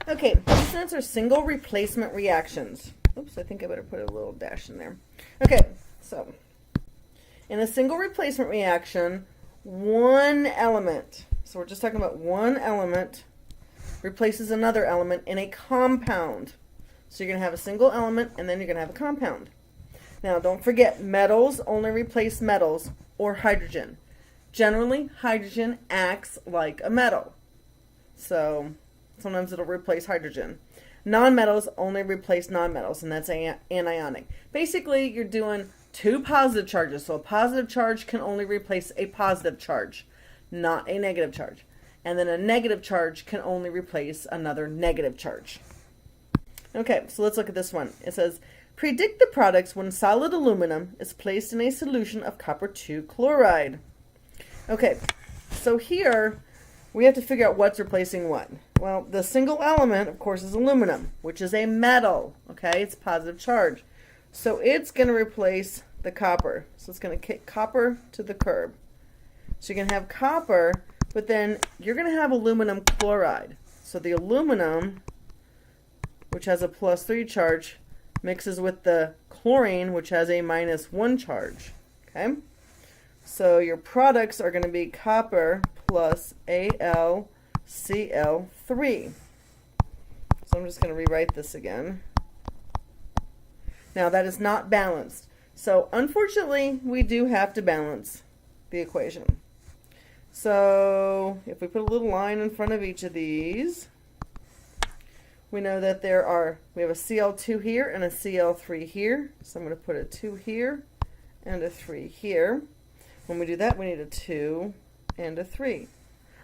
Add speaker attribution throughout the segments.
Speaker 1: Okay, these ones are single replacement reactions. Oops, I think I better put a little dash in there. Okay, so in a single replacement reaction, one element, so we're just talking about one element, replaces another element in a compound. So you're going to have a single element and then you're going to have a compound. Now don't forget, metals only replace metals or hydrogen. Generally, hydrogen acts like a metal. So sometimes it'll replace hydrogen. Nonmetals only replace nonmetals, and that's anionic. Basically, you're doing two positive charges. So a positive charge can only replace a positive charge, not a negative charge. And then a negative charge can only replace another negative charge. Okay, so let's look at this one. It says, predict the products when solid aluminum is placed in a solution of copper 2 chloride. Okay, so here we have to figure out what's replacing what. Well, the single element, of course, is aluminum, which is a metal. Okay, it's positive charge. So it's going to replace the copper. So it's going to kick copper to the curb. So you're going to have copper, but then you're going to have aluminum chloride. So the aluminum, which has a +3 charge, mixes with the chlorine, which has a -1 charge. Okay? So your products are going to be copper plus AlCl3. So I'm just going to rewrite this again. Now that is not balanced. So unfortunately, we do have to balance the equation. So if we put a little line in front of each of these, we know that we have a Cl2 here and a Cl3 here. So I'm going to put a 2 here and a 3 here. When we do that, we need a 2 and a 3.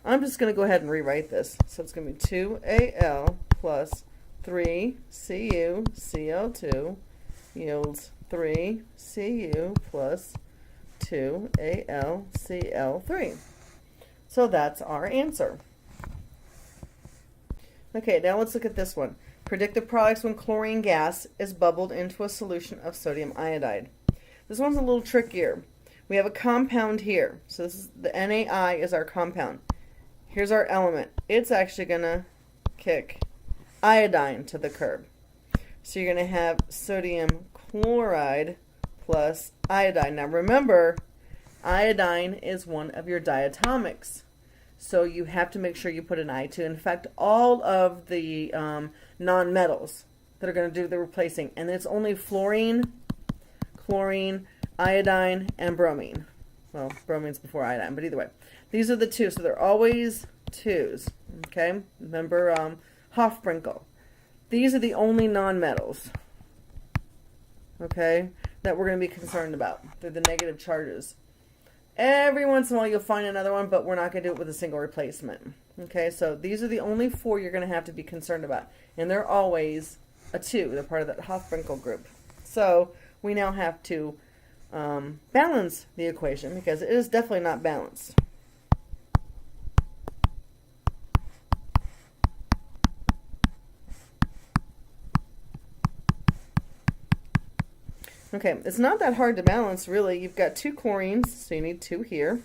Speaker 1: I'm just going to go ahead and rewrite this. So it's going to be 2Al plus 3Cu Cl2 yields 3Cu plus 2Al Cl3. So that's our answer. Okay, now let's look at this one. Predict the products when chlorine gas is bubbled into a solution of sodium iodide. This one's a little trickier. We have a compound here. So this is the NaI is our compound. Here's our element. It's actually going to kick iodine to the curb. So you're going to have sodium chloride plus iodine. Now remember, iodine is one of your diatomics. So you have to make sure you put an I to. In fact, all of the nonmetals that are going to do the replacing. And it's only fluorine, chlorine, iodine, and bromine. Well, bromine's before iodine, but either way. These are the two, so they're always 2s. Okay? Remember Hofbrinkel. These are the only nonmetals, okay, that we're going to be concerned about. They're the negative charges. Every once in a while you'll find another one, but we're not going to do it with a single replacement. Okay, so these are the only 4 you're going to have to be concerned about. And they're always a 2. They're part of that Hofbrinkel group. So we now have to balance the equation because it is definitely not balanced. Okay, it's not that hard to balance, really. You've got 2 chlorines, so you need 2 here,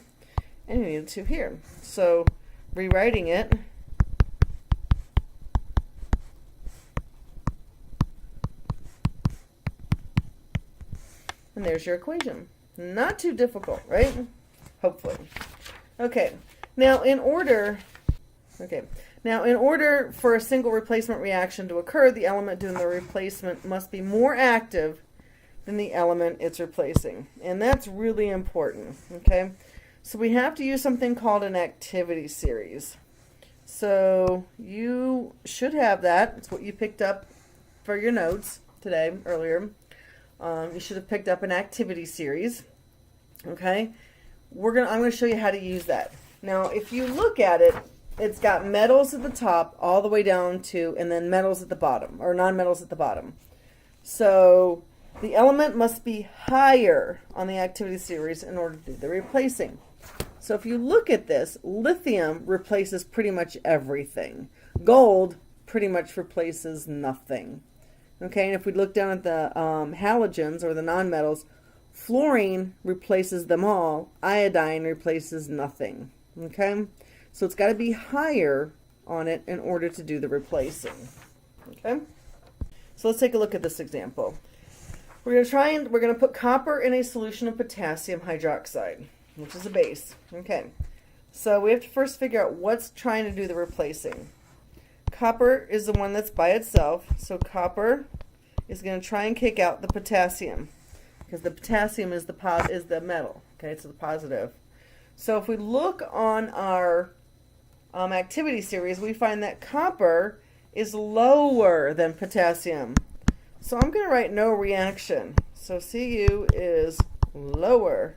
Speaker 1: and you need 2 here. So, rewriting it, and there's your equation. Not too difficult, right? Hopefully. Okay, now in order for a single replacement reaction to occur, the element doing the replacement must be more active than the element it's replacing. And that's really important, okay? So we have to use something called an activity series. So you should have that. It's what you picked up for your notes today, earlier. You should have picked up an activity series, okay? I'm going to show you how to use that. Now, if you look at it, it's got metals at the top all the way down to, and then metals at the bottom, or nonmetals at the bottom. So the element must be higher on the activity series in order to do the replacing. So if you look at this, lithium replaces pretty much everything. Gold pretty much replaces nothing. Okay, and if we look down at the halogens or the nonmetals, fluorine replaces them all. Iodine replaces nothing. Okay, so it's got to be higher on it in order to do the replacing. Okay? So let's take a look at this example. We're going to put copper in a solution of potassium hydroxide, which is a base. Okay. So we have to first figure out what's trying to do the replacing. Copper is the one that's by itself, so copper is going to try and kick out the potassium, because the potassium is the metal. Okay, it's the positive. So if we look on our activity series, we find that copper is lower than potassium. So I'm going to write no reaction. So Cu is lower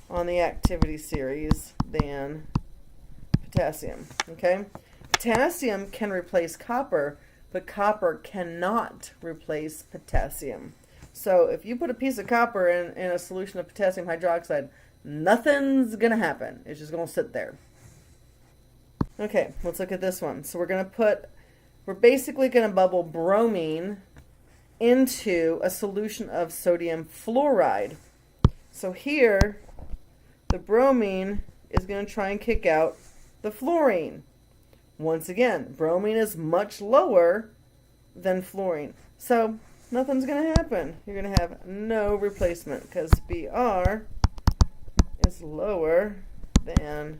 Speaker 1: on the activity series than potassium. Okay? Potassium can replace copper, but copper cannot replace potassium. So if you put a piece of copper in a solution of potassium hydroxide, nothing's going to happen. It's just going to sit there. Okay, let's look at this one. So we're basically going to bubble bromine into a solution of sodium fluoride. So here, the bromine is going to try and kick out the fluorine. Once again, bromine is much lower than fluorine. So nothing's going to happen. You're going to have no replacement because Br is lower than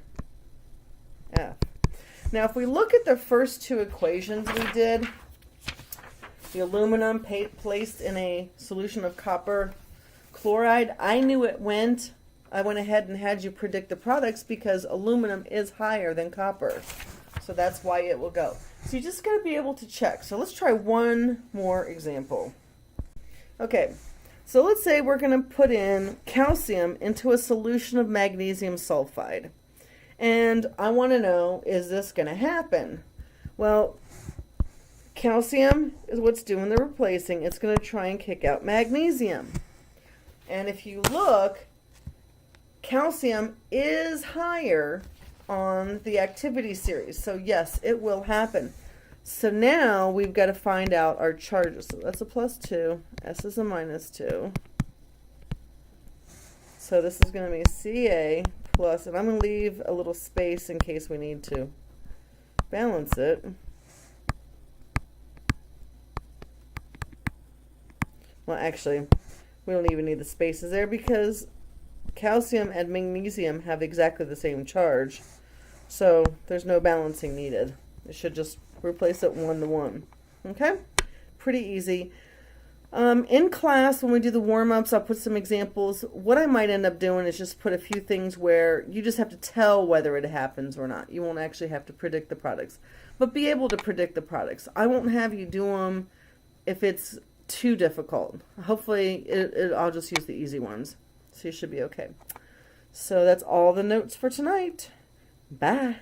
Speaker 1: F. Now if we look at the first two equations we did, the aluminum placed in a solution of copper chloride, I knew it went. I went ahead and had you predict the products because aluminum is higher than copper. So that's why it will go. So you just got to be able to check. So let's try one more example. Okay, so let's say we're going to put in calcium into a solution of magnesium sulfide. And I want to know, is this going to happen? Well, calcium is what's doing the replacing. It's going to try and kick out magnesium. And if you look, calcium is higher on the activity series. So yes, it will happen. So now we've got to find out our charges. So that's a +2. S is a -2. So this is going to be Ca plus, and I'm going to leave a little space in case we need to balance it. Well, actually, we don't even need the spaces there because calcium and magnesium have exactly the same charge. So there's no balancing needed. It should just replace it 1-to-1. Okay? Pretty easy. In class, when we do the warm-ups, I'll put some examples. What I might end up doing is just put a few things where you just have to tell whether it happens or not. You won't actually have to predict the products. But be able to predict the products. I won't have you do them if it's too difficult. Hopefully, I'll just use the easy ones. So you should be okay. So that's all the notes for tonight. Bye.